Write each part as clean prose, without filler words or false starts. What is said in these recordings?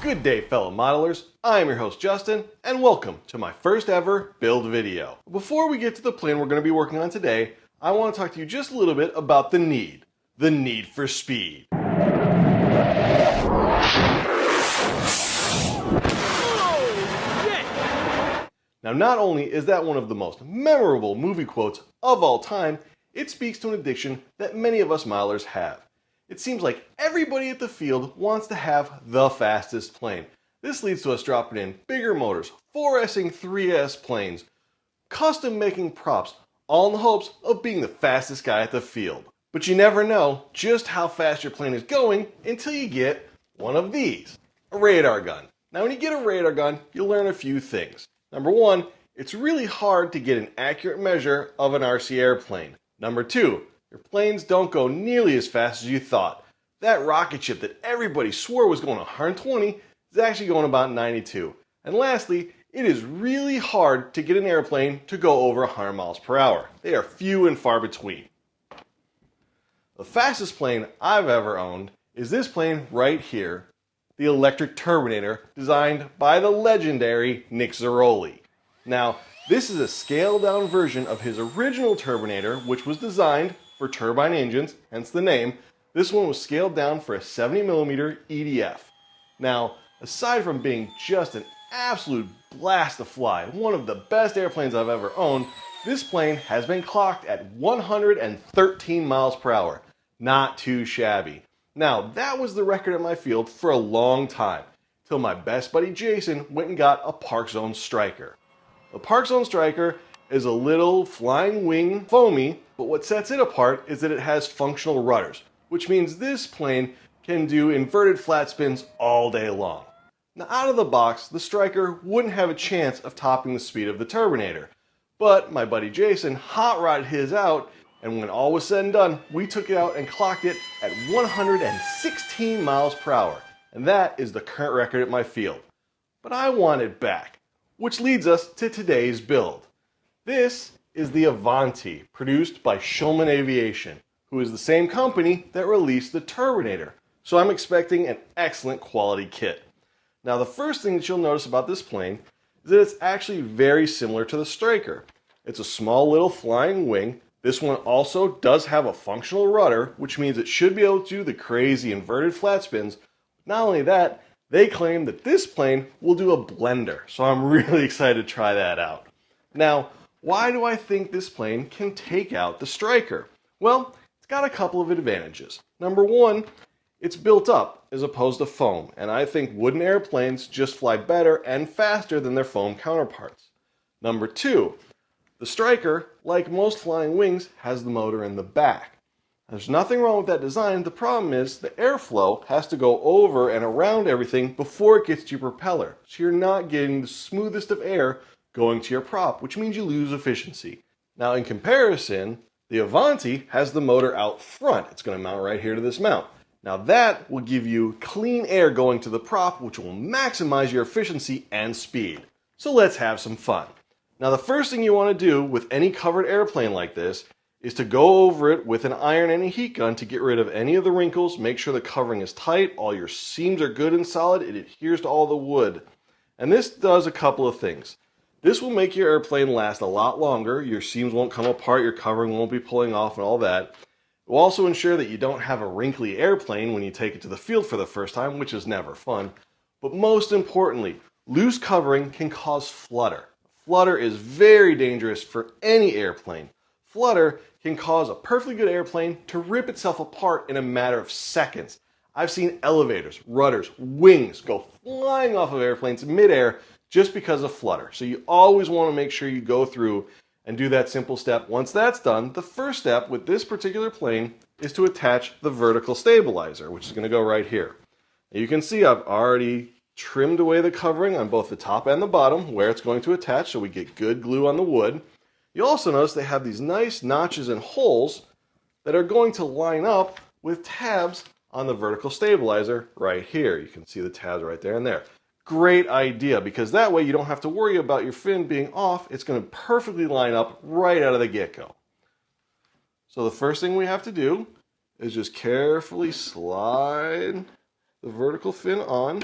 Good day, fellow modelers. I am your host Justin, and welcome to my first ever build video. Before we get to the plane we're going to be working on today, I want to talk to you just a little bit about the need for speed. Now, not only is that one of the most memorable movie quotes of all time, it speaks to an addiction that many of us modelers have. It seems like everybody at the field wants to have the fastest plane. This leads to us dropping in bigger motors, 4S'ing 3S planes, custom making props, all in the hopes of being the fastest guy at the field. But you never know just how fast your plane is going until you get one of these, a radar gun. Now, when you get a radar gun, you'll learn a few things. Number one, it's really hard to get an accurate measure of an RC airplane. Number two, your planes don't go nearly as fast as you thought. That rocket ship that everybody swore was going 120 is actually going about 92. And lastly, it is really hard to get an airplane to go over 100 miles per hour. They are few and far between. The fastest plane I've ever owned is this plane right here, the Electric Turbinator, designed by the legendary Nick Zeroli. Now, this is a scaled down version of his original Turbinator, which was designed for turbine engines, hence the name. This one was scaled down for a 70mm EDF. Now, aside from being just an absolute blast to fly, one of the best airplanes I've ever owned, this plane has been clocked at 113 miles per hour. Not too shabby. Now, that was the record at my field for a long time, till my best buddy Jason went and got a Park Zone Striker. The Park Zone Striker is a little flying wing foamy, but what sets it apart is that it has functional rudders, which means this plane can do inverted flat spins all day long. Now, out of the box, the Striker wouldn't have a chance of topping the speed of the Turbinator, but my buddy Jason hot rodded his out, and when all was said and done, we took it out and clocked it at 116 miles per hour, and that is the current record at my field. But I want it back, which leads us to today's build. This is the Avanti, produced by Shulman Aviation, who is the same company that released the Turbinator, so I'm expecting an excellent quality kit. Now, the first thing that you'll notice about this plane is that it's actually very similar to the Striker. It's a small little flying wing. This one also does have a functional rudder, which means it should be able to do the crazy inverted flat spins. Not only that, they claim that this plane will do a blender, so I'm really excited to try that out. Now, why do I think this plane can take out the Striker? Well, it's got a couple of advantages. Number one, it's built up as opposed to foam, and I think wooden airplanes just fly better and faster than their foam counterparts. Number two, the Striker, like most flying wings, has the motor in the back. There's nothing wrong with that design. The problem is the airflow has to go over and around everything before it gets to your propeller, so you're not getting the smoothest of air going to your prop, which means you lose efficiency. Now, in comparison, the Avanti has the motor out front. It's going to mount right here to this mount. Now, that will give you clean air going to the prop, which will maximize your efficiency and speed. So let's have some fun. Now, the first thing you want to do with any covered airplane like this is to go over it with an iron and a heat gun to get rid of any of the wrinkles, make sure the covering is tight, all your seams are good and solid, it adheres to all the wood. And this does a couple of things. This will make your airplane last a lot longer, your seams won't come apart, your covering won't be pulling off and all that. It will also ensure that you don't have a wrinkly airplane when you take it to the field for the first time, which is never fun. But most importantly, loose covering can cause flutter. Flutter is very dangerous for any airplane. Flutter can cause a perfectly good airplane to rip itself apart in a matter of seconds. I've seen elevators, rudders, wings go flying off of airplanes in midair just because of flutter. So you always want to make sure you go through and do that simple step. Once that's done, the first step with this particular plane is to attach the vertical stabilizer, which is going to go right here. Now you can see I've already trimmed away the covering on both the top and the bottom where it's going to attach so we get good glue on the wood. You'll also notice they have these nice notches and holes that are going to line up with tabs on the vertical stabilizer right here. You can see the tabs right there and there. Great idea, because that way you don't have to worry about your fin being off. It's going to perfectly line up right out of the get-go. So the first thing we have to do is just carefully slide the vertical fin on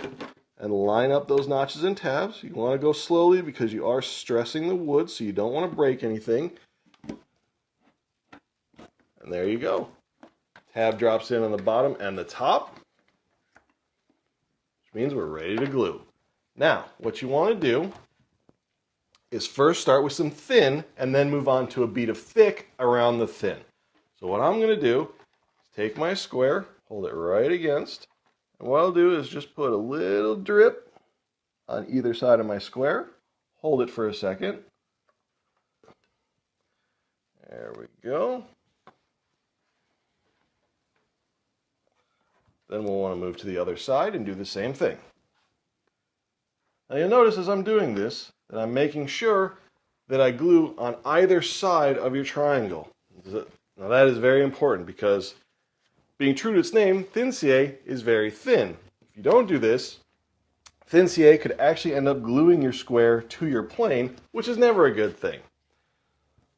and line up those notches and tabs. You want to go slowly because you are stressing the wood, so you don't want to break anything. And there you go. Tab drops in on the bottom and the top, which means we're ready to glue. Now, what you want to do is first start with some thin and then move on to a bead of thick around the thin. So what I'm going to do is take my square, hold it right against, and what I'll do is just put a little drip on either side of my square, hold it for a second. There we go. Then we'll want to move to the other side and do the same thing. Now you'll notice as I'm doing this that I'm making sure that I glue on either side of your triangle. Now that is very important because being true to its name, thin CA is very thin. If you don't do this, thin CA could actually end up gluing your square to your plane, which is never a good thing.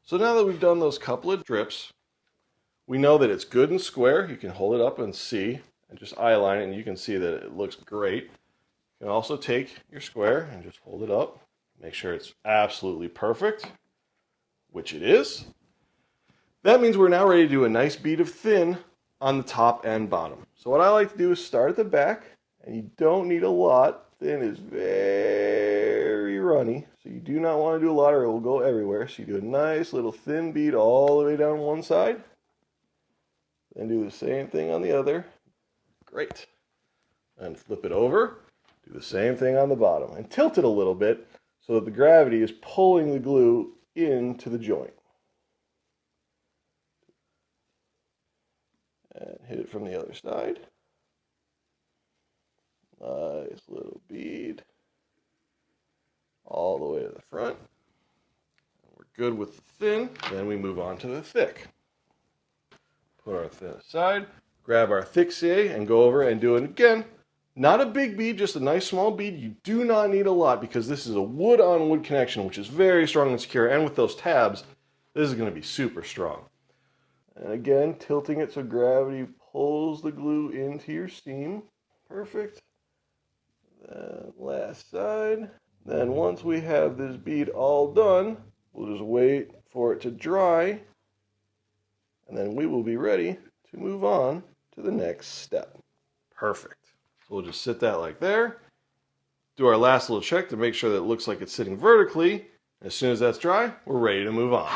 So now that we've done those couple of drips, we know that it's good and square. You can hold it up and see, and just eyeline it, and you can see that it looks great. You can also take your square and just hold it up, make sure it's absolutely perfect, which it is. That means we're now ready to do a nice bead of thin on the top and bottom. So what I like to do is start at the back, and you don't need a lot. Thin is very runny, so you do not want to do a lot or it will go everywhere. So you do a nice little thin bead all the way down one side, then do the same thing on the other. Great. And flip it over, do the same thing on the bottom, and tilt it a little bit so that the gravity is pulling the glue into the joint. And hit it from the other side. Nice little bead all the way to the front. And we're good with the thin. Then we move on to the thick. Put our thin aside, grab our thick CA and go over and do it again. Not a big bead, just a nice small bead. You do not need a lot because this is a wood-on-wood connection, which is very strong and secure. And with those tabs, this is going to be super strong. And again, tilting it so gravity pulls the glue into your seam. Perfect. Then last side. Then once we have this bead all done, we'll just wait for it to dry. And then we will be ready to move on to the next step. Perfect. So we'll just sit that like there. Do our last little check to make sure that it looks like it's sitting vertically. As soon as that's dry, we're ready to move on.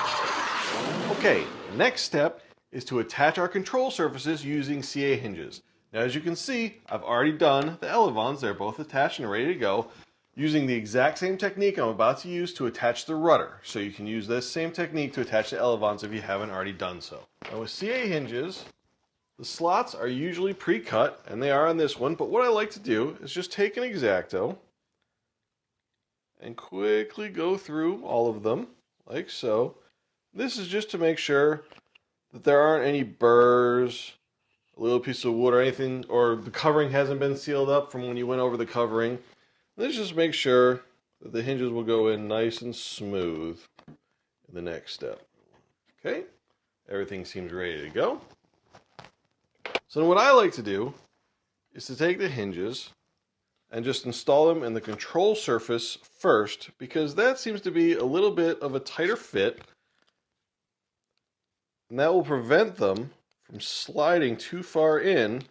Okay, the next step is to attach our control surfaces using CA hinges. Now as you can see, I've already done the elevons. They're both attached and ready to go using the exact same technique I'm about to use to attach the rudder. So you can use this same technique to attach the elevons if you haven't already done so. Now with CA hinges, the slots are usually pre-cut, and they are on this one, but what I like to do is just take an X-Acto and quickly go through all of them, like so. This is just to make sure that there aren't any burrs, a little piece of wood or anything, or the covering hasn't been sealed up from when you went over the covering. Let's just make sure that the hinges will go in nice and smooth in the next step. Okay, everything seems ready to go. So what I like to do is to take the hinges and just install them in the control surface first, because that seems to be a little bit of a tighter fit, and that will prevent them from sliding too far in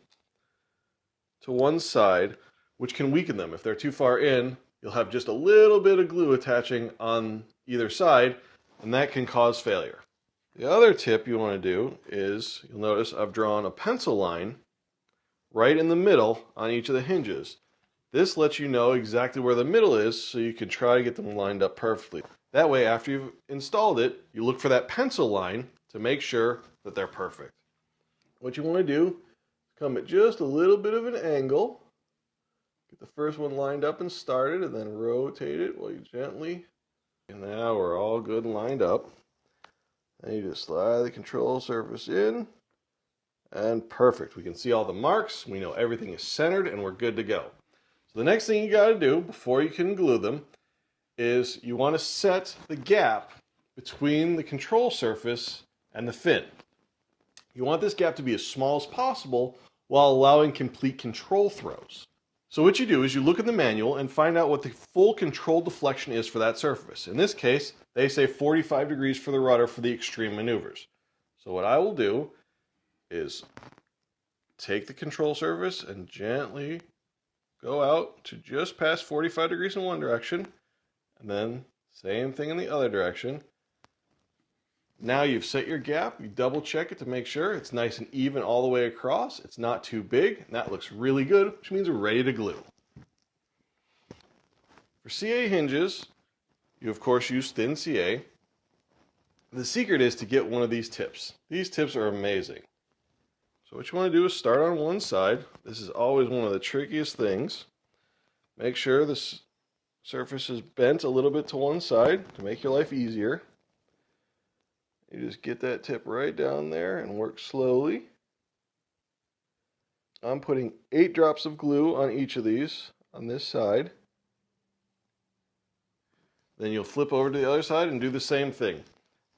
to one side, which can weaken them. If they're too far in, you'll have just a little bit of glue attaching on either side, and that can cause failure. The other tip you want to do is, you'll notice I've drawn a pencil line right in the middle on each of the hinges. This lets you know exactly where the middle is, so you can try to get them lined up perfectly. That way, after you've installed it, you look for that pencil line to make sure that they're perfect. What you want to do is come at just a little bit of an angle. Get the first one lined up and started, and then rotate it while you gently. And now we're all good and lined up. And you just slide the control surface in. And perfect. We can see all the marks. We know everything is centered, and we're good to go. So the next thing you got to do before you can glue them is you want to set the gap between the control surface and the fin. You want this gap to be as small as possible while allowing complete control throws. So what you do is you look in the manual and find out what the full control deflection is for that surface. In this case, they say 45 degrees for the rudder for the extreme maneuvers. So what I will do is take the control surface and gently go out to just past 45 degrees in one direction, and then same thing in the other direction. Now you've set your gap, you double check it to make sure it's nice and even all the way across. It's not too big, and that looks really good, which means we're ready to glue. For CA hinges, you of course use thin CA. The secret is to get one of these tips. These tips are amazing. So what you want to do is start on one side. This is always one of the trickiest things. Make sure this surface is bent a little bit to one side to make your life easier. You just get that tip right down there and work slowly. I'm putting 8 drops of glue on each of these on this side. Then you'll flip over to the other side and do the same thing.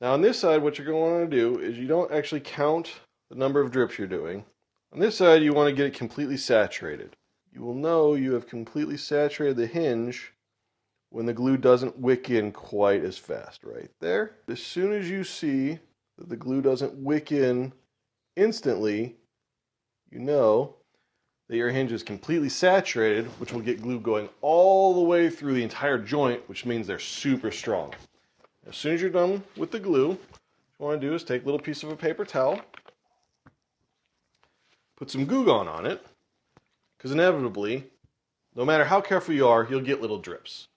Now on this side, what you're going to want to do is you don't actually count the number of drips you're doing. On this side, you want to get it completely saturated. You will know you have completely saturated the hinge when the glue doesn't wick in quite as fast, right there. As soon as you see that the glue doesn't wick in instantly, you know that your hinge is completely saturated, which will get glue going all the way through the entire joint, which means they're super strong. As soon as you're done with the glue, what you want to do is take a little piece of a paper towel, put some Goo Gone on it, because inevitably, no matter how careful you are, you'll get little drips.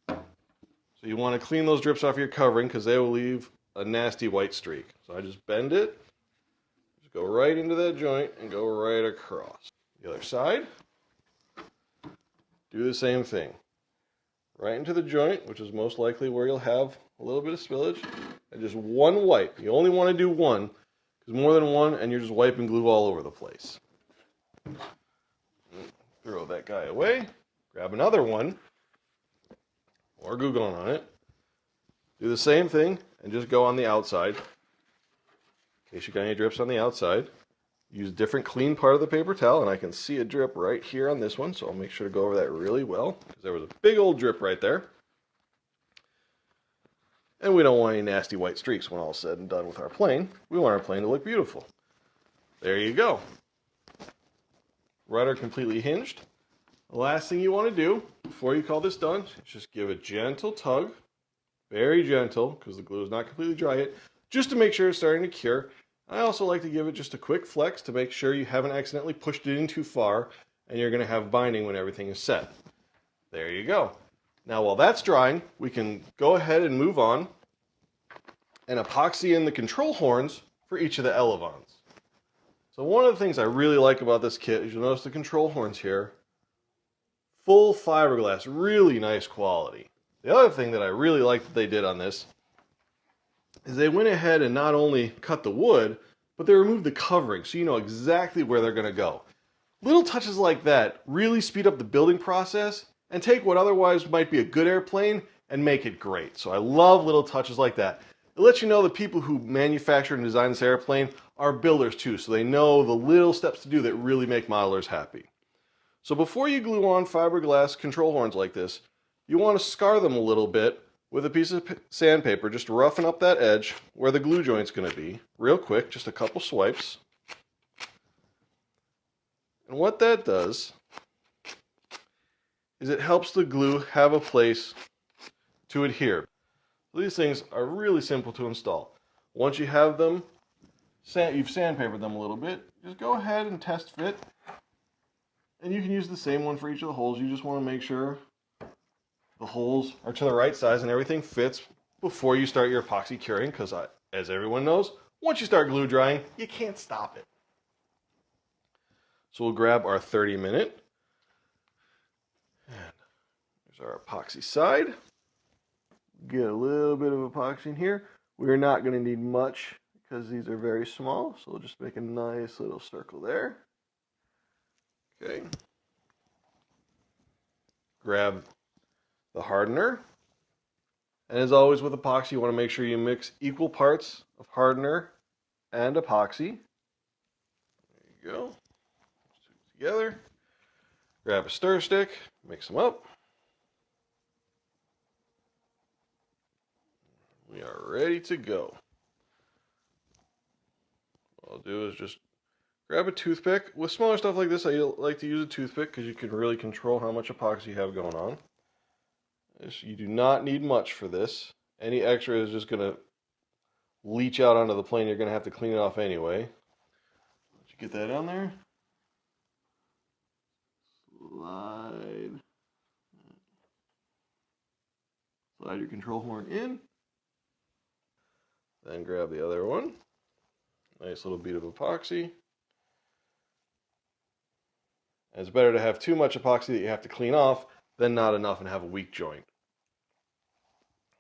So you want to clean those drips off your covering because they will leave a nasty white streak. So I just bend it, just go right into that joint and go right across. The other side, do the same thing. Right into the joint, which is most likely where you'll have a little bit of spillage, and just one wipe. You only want to do one, because more than one and you're just wiping glue all over the place. Throw that guy away, grab another one, or Goo Gone on it. Do the same thing and just go on the outside. In case you got any drips on the outside. Use a different clean part of the paper towel, and I can see a drip right here on this one, so I'll make sure to go over that really well, because there was a big old drip right there. And we don't want any nasty white streaks when all is said and done with our plane. We want our plane to look beautiful. There you go. Rudder completely hinged. The last thing you want to do before you call this done is just give a gentle tug, very gentle, because the glue is not completely dry yet, just to make sure it's starting to cure. I also like to give it just a quick flex to make sure you haven't accidentally pushed it in too far and you're going to have binding when everything is set. There you go. Now while that's drying, we can go ahead and move on and epoxy in the control horns for each of the elevons. So one of the things I really like about this kit is you'll notice the control horns here. Full fiberglass, really nice quality. The other thing that I really like that they did on this is they went ahead and not only cut the wood, but they removed the covering so you know exactly where they're going to go. Little touches like that really speed up the building process and take what otherwise might be a good airplane and make it great. So I love little touches like that. It lets you know the people who manufacture and design this airplane are builders too, so they know the little steps to do that really make modelers happy. So before you glue on fiberglass control horns like this, you want to scar them a little bit with a piece of sandpaper, just to roughen up that edge where the glue joint's going to be. Real quick, just a couple swipes. And what that does is it helps the glue have a place to adhere. So these things are really simple to install. Once you have them, you've sandpapered them a little bit, just go ahead and test fit. And you can use the same one for each of the holes. You just want to make sure the holes are to the right size and everything fits before you start your epoxy curing, because as everyone knows, once you start glue drying, you can't stop it. So we'll grab our 30-minute. And there's our epoxy side. Get a little bit of epoxy in here. We're not going to need much because these are very small, so we'll just make a nice little circle there. Okay. Grab the hardener. And as always with epoxy, you want to make sure you mix equal parts of hardener and epoxy. There you go. Together. Grab a stir stick, mix them up. We are ready to go. What I'll do is just grab a toothpick. With smaller stuff like this, I like to use a toothpick because you can really control how much epoxy you have going on. You do not need much for this. Any extra is just going to leach out onto the plane. You're going to have to clean it off anyway. Once you get that on there, slide your control horn in. Then grab the other one. Nice little bead of epoxy. And it's better to have too much epoxy that you have to clean off than not enough and have a weak joint.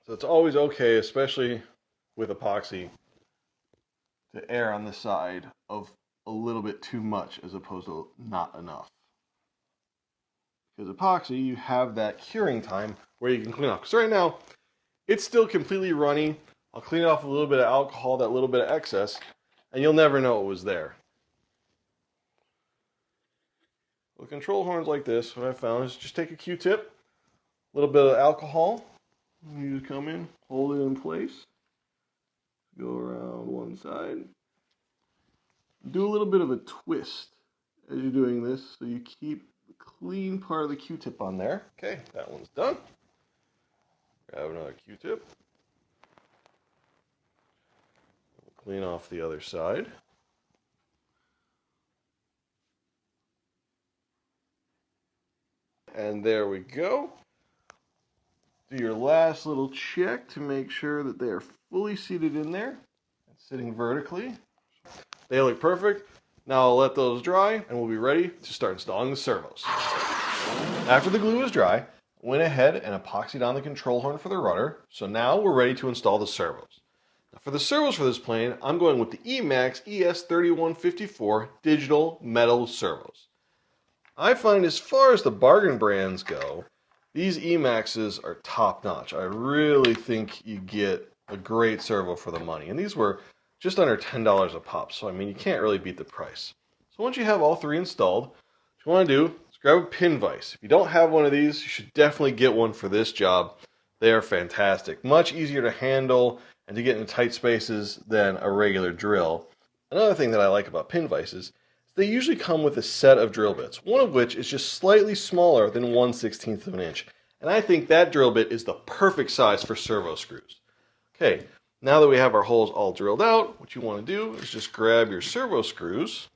So it's always okay, especially with epoxy, to err on the side of a little bit too much as opposed to not enough. Because epoxy, you have that curing time where you can clean off. Because right now, it's still completely runny. I'll clean it off with a little bit of alcohol, that little bit of excess, and you'll never know it was there. With control horns like this, what I found is just take a Q-tip, a little bit of alcohol, you just come in, hold it in place, go around one side, do a little bit of a twist as you're doing this so you keep the clean part of the Q-tip on there. Okay, that one's done. Grab another Q-tip, clean off the other side. And there we go. Do your last little check to make sure that they are fully seated in there and sitting vertically. They look perfect. Now I'll let those dry and we'll be ready to start installing the servos. After the glue is dry, I went ahead and epoxied on the control horn for the rudder. So now we're ready to install the servos. Now for the servos for this plane, I'm going with the Emax ES3154 digital metal servos. I find as far as the bargain brands go, these Emaxes are top notch. I really think you get a great servo for the money. And these were just under $10 a pop. So, I mean, you can't really beat the price. So once you have all three installed, what you want to do is grab a pin vise. If you don't have one of these, you should definitely get one for this job. They are fantastic. Much easier to handle and to get into tight spaces than a regular drill. Another thing that I like about pin vises, they usually come with a set of drill bits, one of which is just slightly smaller than 1/16 of an inch. And I think that drill bit is the perfect size for servo screws. Okay, now that we have our holes all drilled out, what you want to do is just grab your servo screws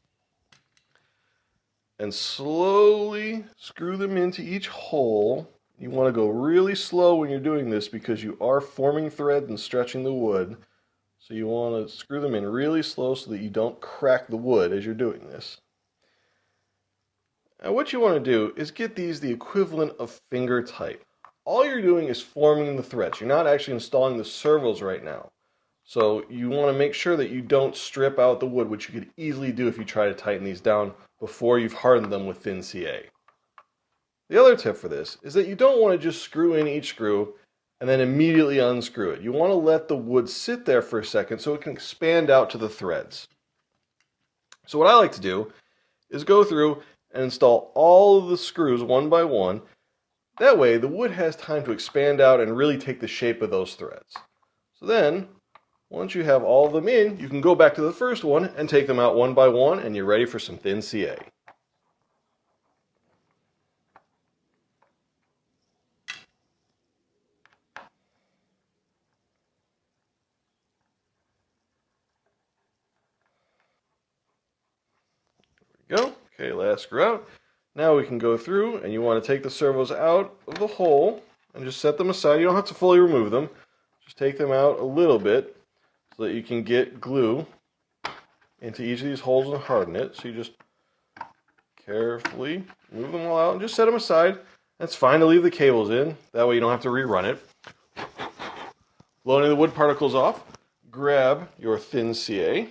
and slowly screw them into each hole. You want to go really slow when you're doing this because you are forming threads and stretching the wood. So you want to screw them in really slow so that you don't crack the wood as you're doing this. Now what you want to do is get these the equivalent of finger tight. All you're doing is forming the threads. You're not actually installing the servos right now. So you want to make sure that you don't strip out the wood, which you could easily do if you try to tighten these down before you've hardened them with thin CA. The other tip for this is that you don't want to just screw in each screw and then immediately unscrew it. You want to let the wood sit there for a second so it can expand out to the threads. So what I like to do is go through and install all of the screws one by one. That way the wood has time to expand out and really take the shape of those threads. So then, once you have all of them in, you can go back to the first one and take them out one by one and you're ready for some thin CA. Go. Okay, last screw out. Now we can go through and you want to take the servos out of the hole and just set them aside. You don't have to fully remove them. Just take them out a little bit so that you can get glue into each of these holes and harden it. So you just carefully move them all out and just set them aside. It's fine to leave the cables in. That way you don't have to rerun it. Blow any of the wood particles off. Grab your thin CA.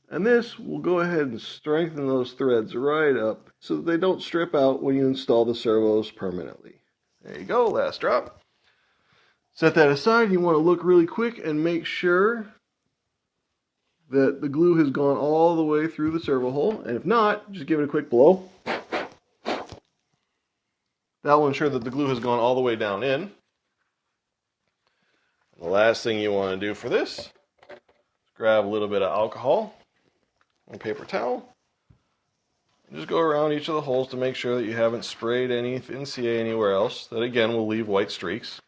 And this will go ahead and strengthen those threads right up so that they don't strip out when you install the servos permanently. There you go, last drop. Set that aside. You want to look really quick and make sure that the glue has gone all the way through the servo hole. And if not, just give it a quick blow. That will ensure that the glue has gone all the way down in. The last thing you want to do for this is grab a little bit of alcohol and paper towel. Just go around each of the holes to make sure that you haven't sprayed any NCA anywhere else. That again will leave white streaks.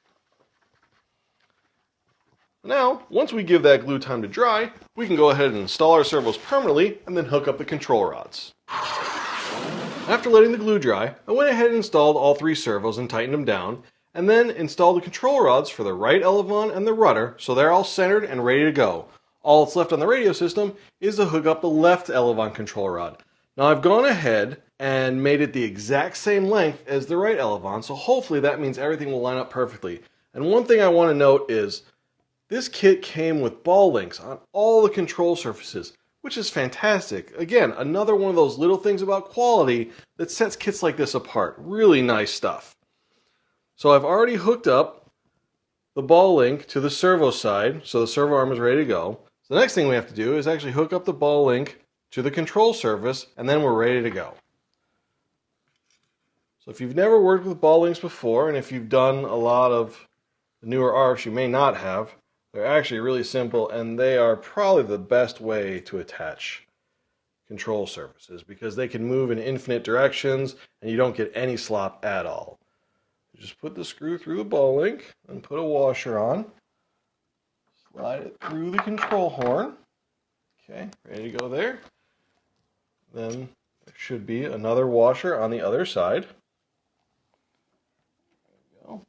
Now, once we give that glue time to dry, we can go ahead and install our servos permanently and then hook up the control rods. After letting the glue dry, I went ahead and installed all 3 servos and tightened them down, and then installed the control rods for the right elevon and the rudder so they're all centered and ready to go. All that's left on the radio system is to hook up the left elevon control rod. Now I've gone ahead and made it the exact same length as the right elevon, so hopefully that means everything will line up perfectly. And one thing I want to note is this kit came with ball links on all the control surfaces, which is fantastic. Again, another one of those little things about quality that sets kits like this apart. Really nice stuff. So I've already hooked up the ball link to the servo side, so the servo arm is ready to go. So the next thing we have to do is actually hook up the ball link to the control surface, and then we're ready to go. So if you've never worked with ball links before, and if you've done a lot of the newer ARFs, you may not have. They're actually really simple, and they are probably the best way to attach control surfaces because they can move in infinite directions, and you don't get any slop at all. You just put the screw through the ball link and put a washer on. Slide it through the control horn. Okay, ready to go there. Then there should be another washer on the other side. There we go.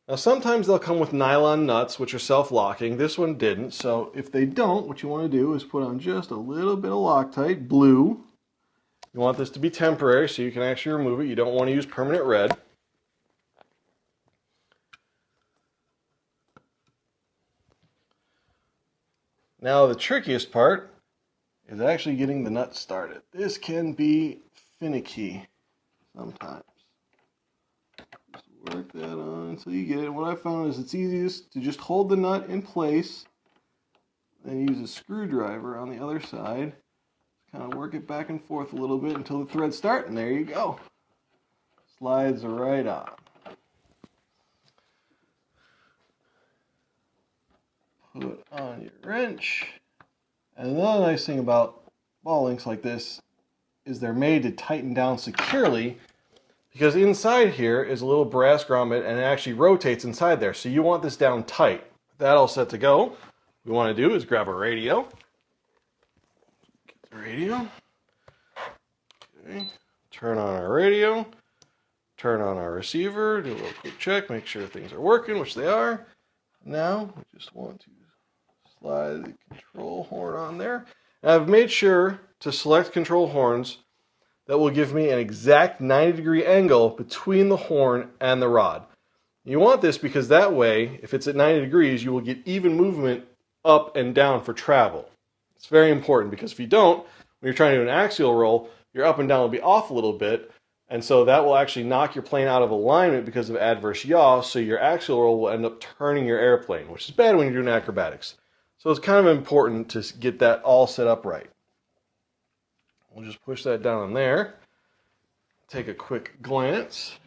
Now sometimes they'll come with nylon nuts which are self-locking. This one didn't, so if they don't, what you want to do is put on just a little bit of Loctite, blue. You want this to be temporary so you can actually remove it. You don't want to use permanent red. Now the trickiest part is actually getting the nut started. This can be finicky sometimes. Just work that on until you get it. What I found is it's easiest to just hold the nut in place, then use a screwdriver on the other side. Kind of work it back and forth a little bit until the threads start, and there you go. Slides right on. Put on your wrench. And another nice thing about ball links like this is they're made to tighten down securely because inside here is a little brass grommet and it actually rotates inside there. So you want this down tight. With that all set to go, what we want to do is grab a radio. Get the radio. Okay. Turn on our radio. Turn on our receiver. Do a little quick check. Make sure things are working, which they are. Now we just want to slide the control horn on there. And I've made sure to select control horns that will give me an exact 90-degree angle between the horn and the rod. You want this because that way, if it's at 90 degrees, you will get even movement up and down for travel. It's very important because if you don't, when you're trying to do an axial roll, your up and down will be off a little bit, and so that will actually knock your plane out of alignment because of adverse yaw, so your axial roll will end up turning your airplane, which is bad when you're doing acrobatics. So it's kind of important to get that all set up right. We'll just push that down in there. Take a quick glance.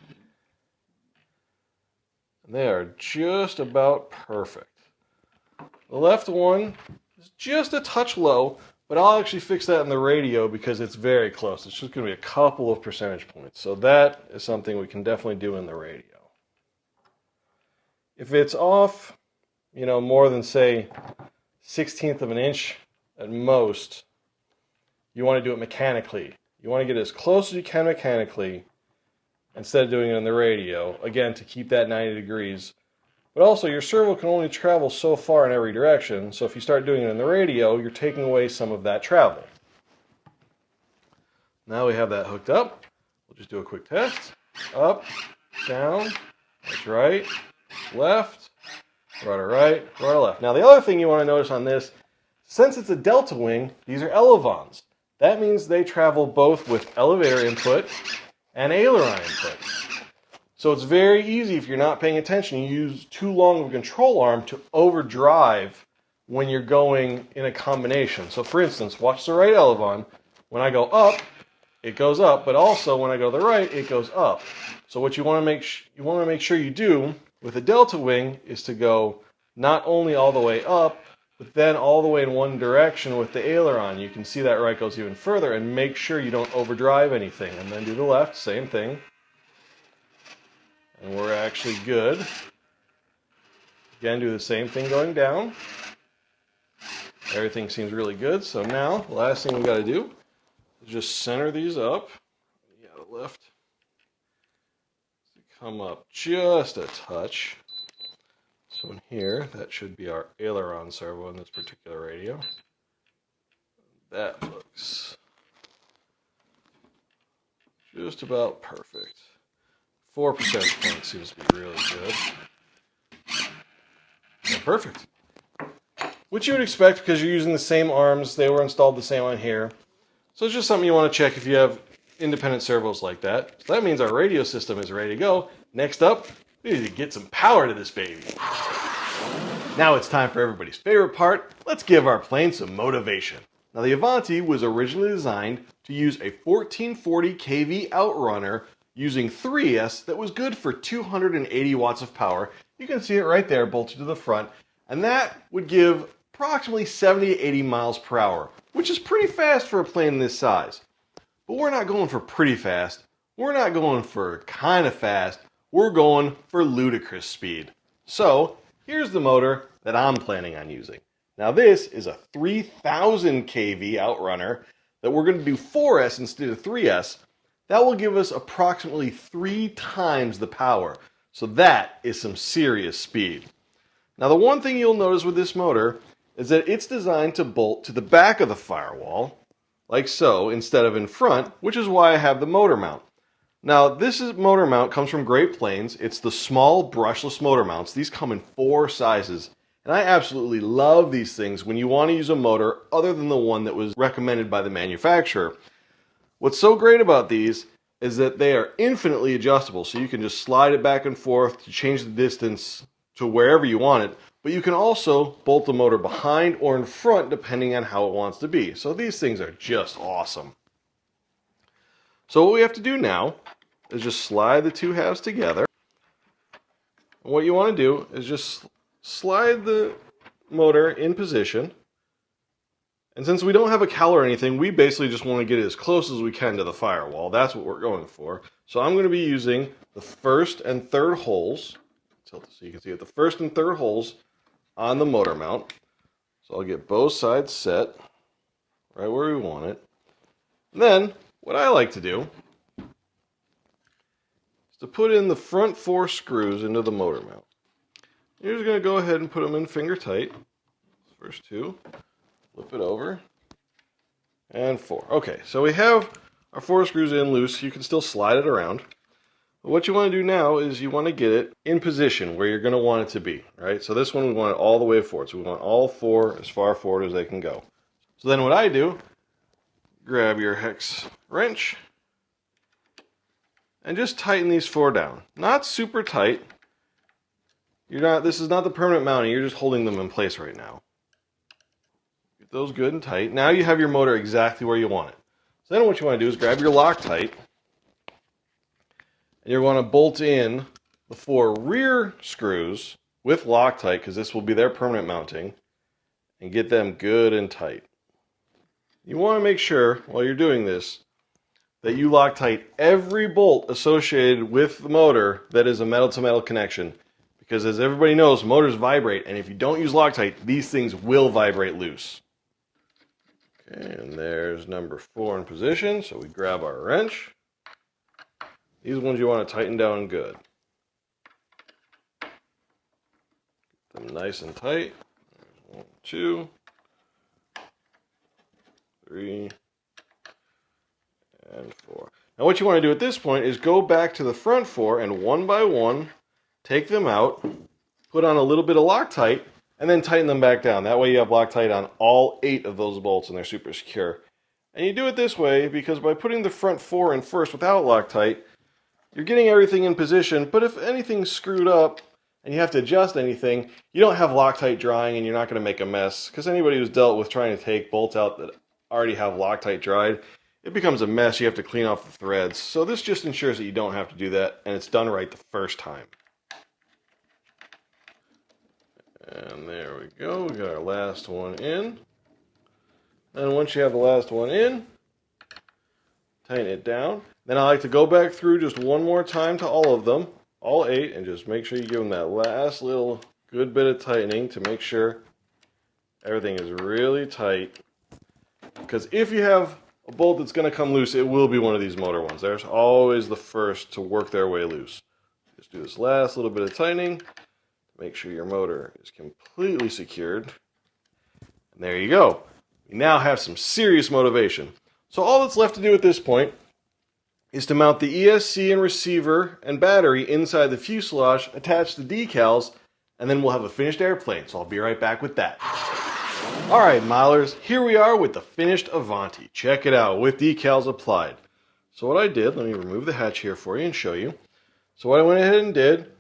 And they are just about perfect. The left one is just a touch low, but I'll actually fix that in the radio because it's very close. It's just going to be a couple of percentage points. So that is something we can definitely do in the radio. If it's off, more than say 1/16 of an inch at most, you want to do it mechanically. You want to get as close as you can mechanically instead of doing it in the radio, again, to keep that 90 degrees. But also, your servo can only travel so far in every direction, so if you start doing it in the radio, you're taking away some of that travel. Now we have that hooked up. We'll just do a quick test. Up, down, that's right, left, rudder right, rudder left. Now the other thing you want to notice on this, since it's a delta wing, these are elevons. That means they travel both with elevator input and aileron input. So it's very easy if you're not paying attention. You use too long of a control arm to overdrive when you're going in a combination. So for instance, watch the right elevon. When I go up, it goes up, but also when I go to the right, it goes up. So what you want to make sure you do with a delta wing is to go not only all the way up, but then all the way in one direction with the aileron. You can see that right goes even further, and make sure you don't overdrive anything. And then do the left, same thing. And we're actually good. Again, do the same thing going down. Everything seems really good. So now, the last thing we got to do is just center these up. Yeah, the left. Come up just a touch. So in here, that should be our aileron servo in this particular radio. That looks just about perfect. 4 percentage points seems to be really good. Yeah, perfect. Which you would expect because you're using the same arms. They were installed the same on here. So it's just something you want to check if you have independent servos like that. So that means our radio system is ready to go. Next up, we need to get some power to this baby. Now it's time for everybody's favorite part. Let's give our plane some motivation. Now the Avanti was originally designed to use a 1440 kV outrunner using 3S that was good for 280 watts of power. You can see it right there bolted to the front. And that would give approximately 70 to 80 miles per hour, which is pretty fast for a plane this size. But we're not going for pretty fast. We're not going for kind of fast. We're going for ludicrous speed. So here's the motor that I'm planning on using. Now this is a 3000 kV outrunner that we're going to do 4S instead of 3S. That will give us approximately 3 times the power. So that is some serious speed. Now the one thing you'll notice with this motor is that it's designed to bolt to the back of the firewall, like so, instead of in front, which is why I have the motor mount. Now this motor mount comes from Great Plains. It's the small brushless motor mounts. These come in 4 sizes. And I absolutely love these things when you want to use a motor other than the one that was recommended by the manufacturer. What's so great about these is that they are infinitely adjustable, so you can just slide it back and forth to change the distance to wherever you want it, but you can also bolt the motor behind or in front depending on how it wants to be. So these things are just awesome. So what we have to do now is just slide the 2 halves together. And what you want to do is just slide the motor in position. And since we don't have a cowl or anything, we basically just want to get it as close as we can to the firewall. That's what we're going for. So I'm going to be using the first and third holes. Tilt it so you can see it. The first and third holes on the motor mount. So I'll get both sides set right where we want it. And then what I like to do is to put in the front 4 screws into the motor mount. You're just going to go ahead and put them in finger tight. First 2. Flip it over. And 4. Okay, so we have our 4 screws in loose. You can still slide it around. But what you want to do now is you want to get it in position where you're going to want it to be. Right? So this one we want it all the way forward. So we want all 4 as far forward as they can go. So then what I do, grab your hex wrench and just tighten these 4 down. Not super tight. This is not the permanent mounting, you're just holding them in place right now. Get those good and tight. Now you have your motor exactly where you want it. So then what you want to do is grab your Loctite, and you're going to bolt in the 4 rear screws with Loctite, because this will be their permanent mounting, and get them good and tight. You want to make sure, while you're doing this, that you Loctite every bolt associated with the motor that is a metal-to-metal connection. Because as everybody knows, motors vibrate, and if you don't use Loctite, these things will vibrate loose. Okay, and there's number 4 in position, so we grab our wrench. These ones you want to tighten down good. Get them nice and tight. There's 1, 2, 3, and 4. Now what you want to do at this point is go back to the front 4 and one by one take them out, put on a little bit of Loctite, and then tighten them back down. That way you have Loctite on all 8 of those bolts and they're super secure. And you do it this way because by putting the front 4 in first without Loctite, you're getting everything in position, but if anything's screwed up and you have to adjust anything, you don't have Loctite drying and you're not going to make a mess. Because anybody who's dealt with trying to take bolts out that already have Loctite dried, it becomes a mess. You have to clean off the threads. So this just ensures that you don't have to do that, and it's done right the first time. And there we go. We got our last one in. And once you have the last one in, tighten it down. Then I like to go back through just one more time to all of them, all 8, and just make sure you give them that last little good bit of tightening to make sure everything is really tight. Because if you have a bolt that's going to come loose, it will be one of these motor ones. There's always the first to work their way loose. Just do this last little bit of tightening to make sure your motor is completely secured. And there you go. We now have some serious motivation. So all that's left to do at this point is to mount the ESC and receiver and battery inside the fuselage, attach the decals, and then we'll have a finished airplane. So I'll be right back with that. Alright, milers, here we are with the finished Avanti. Check it out, with decals applied. So what I did, let me remove the hatch here for you and show you. So what I went ahead and did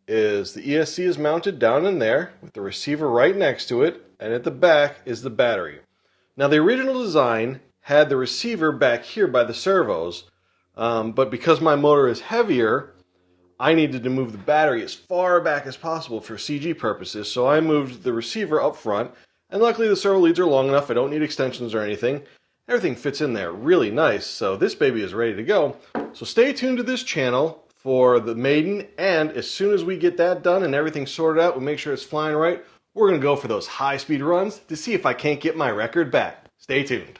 is the ESC is mounted down in there with the receiver right next to it, and at the back is the battery. Now the original design had the receiver back here by the servos, but because my motor is heavier, I needed to move the battery as far back as possible for CG purposes, so I moved the receiver up front, and luckily the servo leads are long enough, I don't need extensions or anything. Everything fits in there really nice, so this baby is ready to go. So stay tuned to this channel for the maiden, and as soon as we get that done and everything sorted out, we make sure it's flying right, we're going to go for those high-speed runs to see if I can't get my record back. Stay tuned.